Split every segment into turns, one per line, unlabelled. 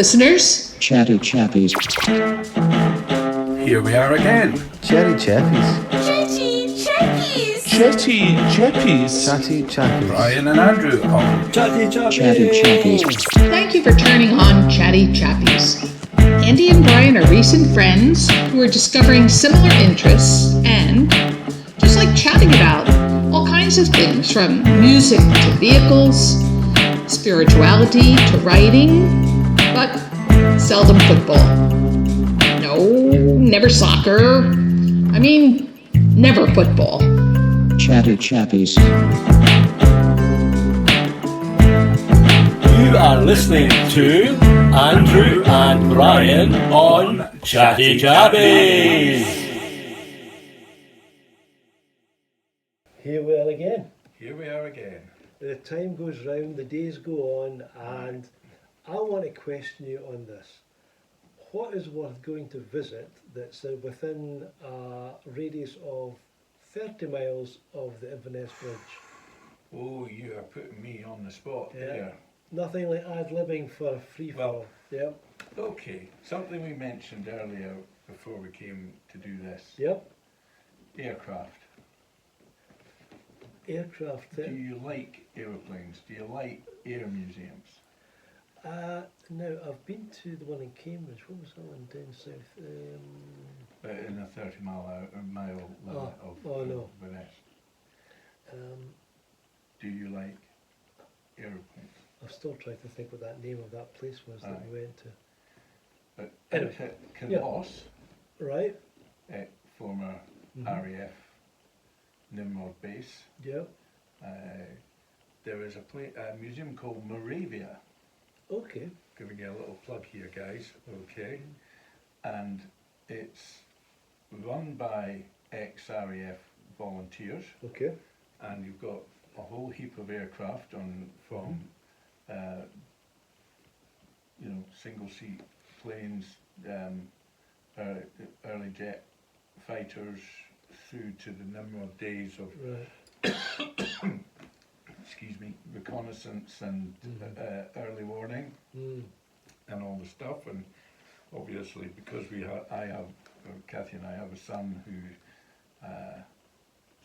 listeners.
Chatty Chappies.
Here we are again.
Chatty Chappies.
Chatty Chappies.
Chatty Chappies.
Chatty Chappies.
Brian and Andrew on Chatty Chappies.
Chatty Chappies.
Thank you for turning on Chatty Chappies. Andy and Brian are recent friends who are discovering similar interests and just like chatting about all kinds of things from music to vehicles, spirituality to writing, but seldom football. No, never soccer. I mean, never football.
Chatty Chappies.
You are listening to Andrew and Brian on Chatty Chappies.
Here we are again.
Here we are again.
The time goes round, the days go on, and I want to question you on this. What is worth going to visit that's within a radius of 30 miles of the Inverness Bridge?
Oh, you are putting me on the spot
Yeah.
there.
Nothing like ad-libbing for a free fall.
Well.
Yep.
Okay, something we mentioned earlier before we came to do this.
Yep.
Aircraft.
Aircraft.
Do you like aeroplanes? Do you like air museums?
No, I've been to the one in Cambridge. What was that one down south?
In a 30-mile limit of
no.
Inverness.
Um,
Do you like aeroplanes?
I've still tried to think what that name of that place was that we went to.
But
Anyway,
out at Kinloss,
Right?
at former RAF Nimrod base,
Yep.
there is a museum called Moravia.
Okay.
Giving you a little plug here, guys. Okay, and it's run by ex-RAF volunteers,
Okay.
and you've got a whole heap of aircraft from single-seat planes, early jet fighters, through to the Nimrod days of
Right.
excuse me, reconnaissance and early warning and all the stuff. And obviously, because Kathy and I have a son who,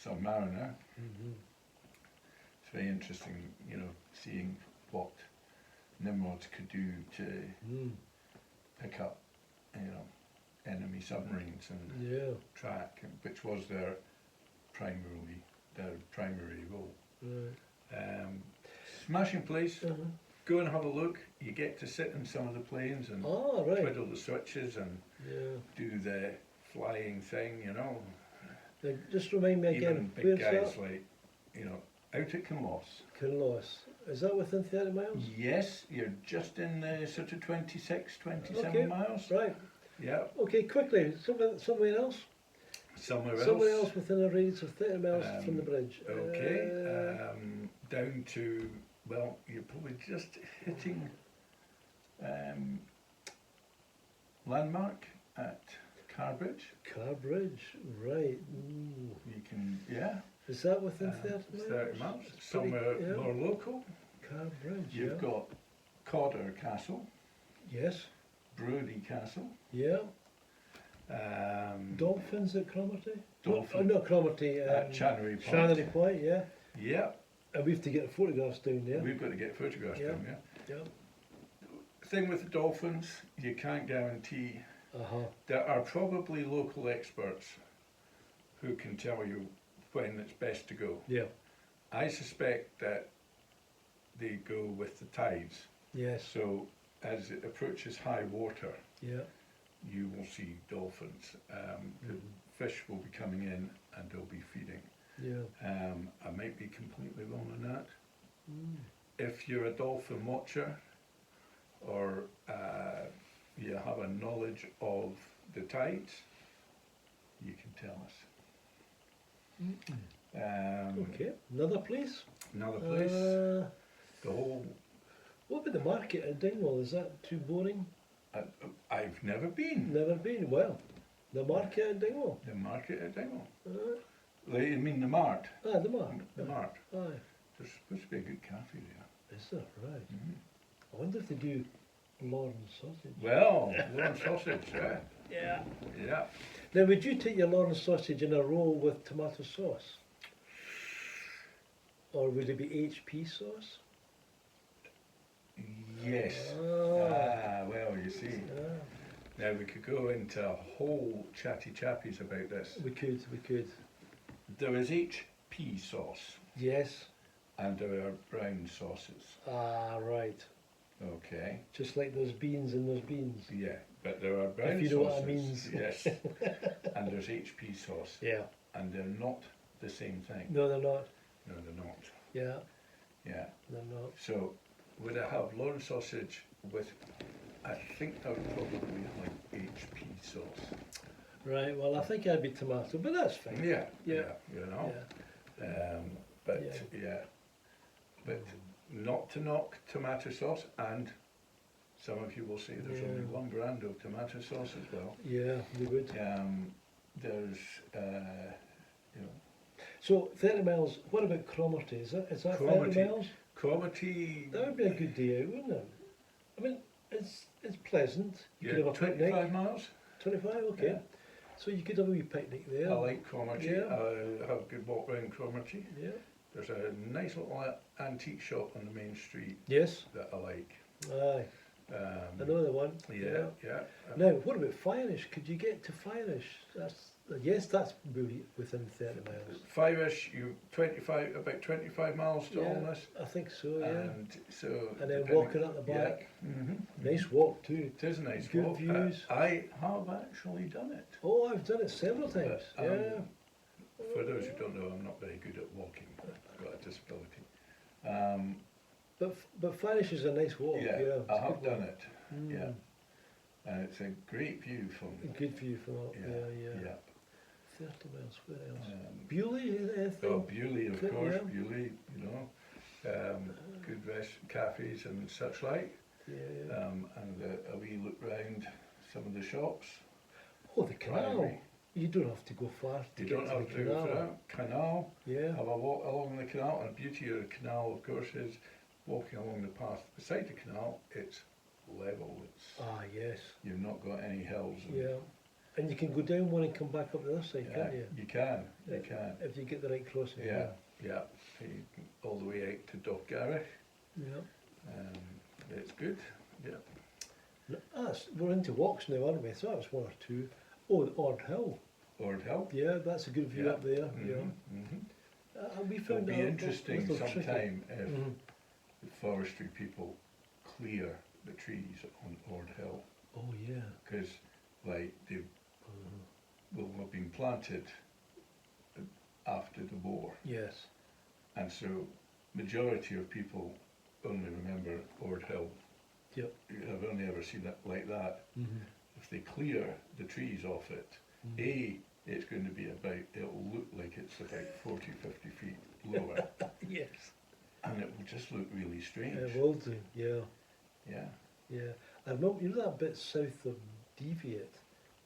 submariner. It's very interesting, seeing what Nimrods could do to pick up, enemy submarines and track, which was their primary role.
Right.
Smashing place. Go and have a look. You get to sit in some of the planes and
Right.
twiddle the switches and do the flying thing,
Just remind me again.
Even big
Where's
guys
that?
like, out at Kinloss.
Kinloss. Is that within 30 miles?
Yes, you're just in the sort of 26, 27
Okay.
miles.
Right.
Yeah,
Okay, quickly. Somewhere else?
somewhere else.
Somewhere else within a radius of 30 miles from the bridge.
Okay, down to, well, you're probably just hitting landmark at Carbridge.
Carbridge. Right. Ooh.
You can, yeah.
Is that within 30 miles?
30 miles.
It's pretty-
Somewhere
yeah.
more local.
Carbridge.
You've got Codder Castle,
Yes.
Brodie Castle.
Yeah.
Um,
Dolphins at Cromarty?
Dolphin.
No, Cromarty.
at Channery Point.
Channery Point, yeah.
Yeah,
And we have to get the photographs down there.
we've got to get photographs
Yeah.
done, yeah.
Yeah.
Thing with the dolphins, you can't guarantee. There are probably local experts who can tell you when it's best to go.
Yeah.
I suspect that they go with the tides.
Yes.
So as it approaches high water,
Yeah.
you will see dolphins. The fish will be coming in and they'll be feeding.
Yeah.
I might be completely wrong on that. If you're a dolphin watcher or you have a knowledge of the tides, you can tell us.
Okay. Another place?
Another place, the whole,
What about the market at Dingwall? Is that too boring?
I've never been.
Never been. Well, the market at Dingwall.
The market at Dingle. You mean the Mart?
The mark.
The Mart.
Aye.
There's supposed to be a good cafe there.
Is that right? I wonder if they do Lauren sausage.
Well, Lorne sausage, yeah.
Yeah.
Yeah.
Now, would you take your Lauren sausage in a roll with tomato sauce? Or would it be HP sauce?
Yes. Well, you see.
Ah,
Now we could go into a whole chatty chappies about this.
we could.
There is HP sauce
Yes.
and there are brown sauces.
Ah, right.
Okay.
Just like those beans in those beans.
Yeah, but there are brown
If you know what I
sauces.
mean.
Yes. And there's HP sauce.
Yeah.
And they're not the same thing.
No, they're not.
No, they're not.
Yeah,
Yeah.
they're not.
So would I have Lorne sausage with? I think I would probably like HP sauce.
Right, well, I think I'd be tomato, but that's fine.
Yeah.
Yeah.
You know.
Yeah.
But
Yeah.
yeah. But not to knock tomato sauce, and some of you will say there's only
Yeah.
one brand of tomato sauce as well.
Yeah, we would.
There's you know,
So, 30 miles, what about Cromarty? Is that 30
Cromarty.
miles?
Cromarty.
That would be a good day out, wouldn't it? I mean, it's pleasant. You could
Yeah,
have a picnic.
25 miles.
25, okay.
Yeah.
So you could have a wee picnic there.
I like Cromarty.
Yeah.
I have a good walk around Cromarty.
Yeah.
There's a nice little antique shop on the main street
Yes.
that I like.
Aye. I know the one.
Yeah.
Now, what about Fireish? Could you get to Fireish? That's really within 30 miles.
Five-ish, about 25 miles to Alness.
I think so, yeah.
And so.
And then
depending-
walking up the back.
Yeah.
Nice walk too.
It is a nice
Good
walk.
views.
I have actually done it.
Oh, I've done it several times. Yeah.
For those who don't know, I'm not very good at walking. I've got a disability.
But Fireish is a nice walk.
Yeah,
Yeah,
I
it's a
have
good
done
walk.
it. Yeah. And it's a great view from.
Good view from up. Yeah.
Yeah.
30 miles. Where else?
Oh,
Bewley, anything?
Bewley, of
Good,
course,
yeah.
Bewley, you know. Good cafes and such like.
Yeah.
And a wee look round some of the shops.
Oh, the canal.
Priory.
You don't have to go far to
You
get
don't
to
have
the
to go
canal.
for that. Canal.
Yeah.
Have a walk along the canal, and the beauty of the canal, of course, is walking along the path beside the canal. It's level. It's
Ah, yes.
you've not got any hills. And
Yeah. And you can go down one and come back up the other side,
yeah,
can't you?
you can. You can.
If you get the right crossing.
Yeah, yeah. You can- all the way out to Dockgarrick.
Yeah.
It's good. Yeah.
We're into walks now, aren't we? So that was one or two. Oh, the Ord Hill.
Ord Hill.
Yeah, that's a good view
Yeah.
up there. We
It'll
found
be
that a
interesting
little tricky.
sometime if
Mhm.
the forestry people clear the trees on Ord Hill,
Oh, yeah.
because like they
Mhm.
will have been planted after the war,
Yes.
and so majority of people only remember Ord Hill.
Yep.
I've only ever seen it like that.
Mm-hmm.
If they clear the trees off it, it's going to be it'll look like it's about 40, 50 feet lower,
Yes.
and it will just look really strange.
It will do. Yeah.
Yeah,
Yeah. I remember, you know that bit south of Deviate?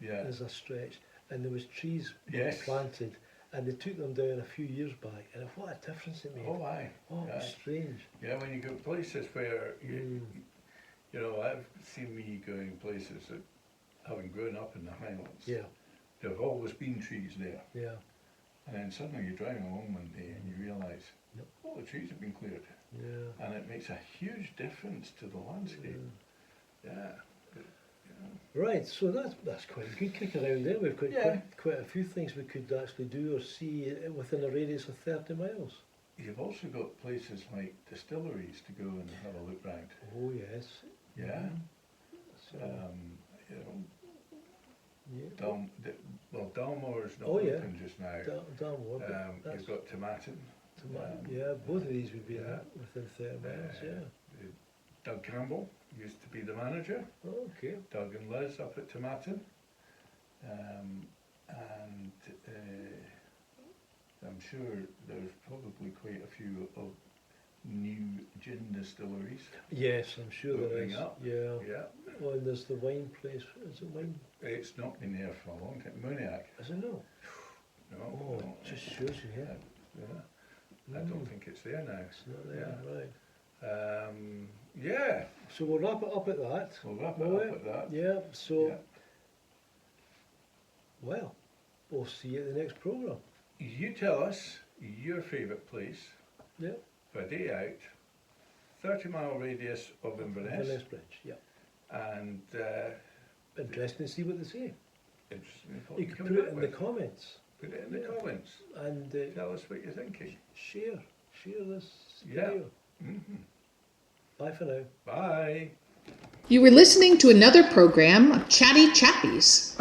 yeah,
There's a stretch, and there was trees
Yes.
planted, and they took them down a few years back, and what a difference it made.
oh aye,
Oh, it was
yeah.
strange.
Yeah, when you go places where, you know, I've seen me going places that, having grown up in the Highlands,
Yeah,
there have always been trees there,
yeah,
and then suddenly you're driving along one day and you realise,
Yep.
oh, the trees have been cleared,
yeah.
and it makes a huge difference to the landscape. Yeah.
Right, so that's quite good kick around there. We've got
Yeah.
quite a few things we could actually do or see within a radius of 30 miles.
You've also got places like distilleries to go and have a look round.
Oh, yes.
Yeah.
So,
You know,
yeah.
Dalmore's not
Oh, yeah.
open just now.
Dalmore, but that's
You've got Tomatin.
yeah, both of these would be
yeah.
within 30 miles, yeah.
Doug Campbell used to be the manager.
Okay.
Doug and Liz up at Tomatin. And I'm sure there's probably quite a few of new gin distilleries.
Yes, I'm sure there
Opening
is.
up.
Yeah.
Yeah.
Oh, and there's the wine place. Is it wine?
It's not been there for a long time. Moniac.
Is it no?
No.
Oh,
no,
it just shows you here.
yeah. I don't think it's there now.
It's not there, right.
Yeah,
So we'll wrap it up at that.
we'll wrap it
will
up
we?
at that.
Yeah, so,
Yeah.
well, we'll see you at the next programme.
You tell us your favourite place
Yeah.
for a day out, 30-mile radius of Inverness,
Inverness Bridge, yeah.
and
Interesting to see what they say.
interesting what
You
you
can
come
put it
back
in the
with.
comments
Put it in the
Yeah.
comments.
and
Tell us what you're thinking.
share this
Yeah.
video. Bye for now.
Bye.
You were listening to another program of Chatty Chappies.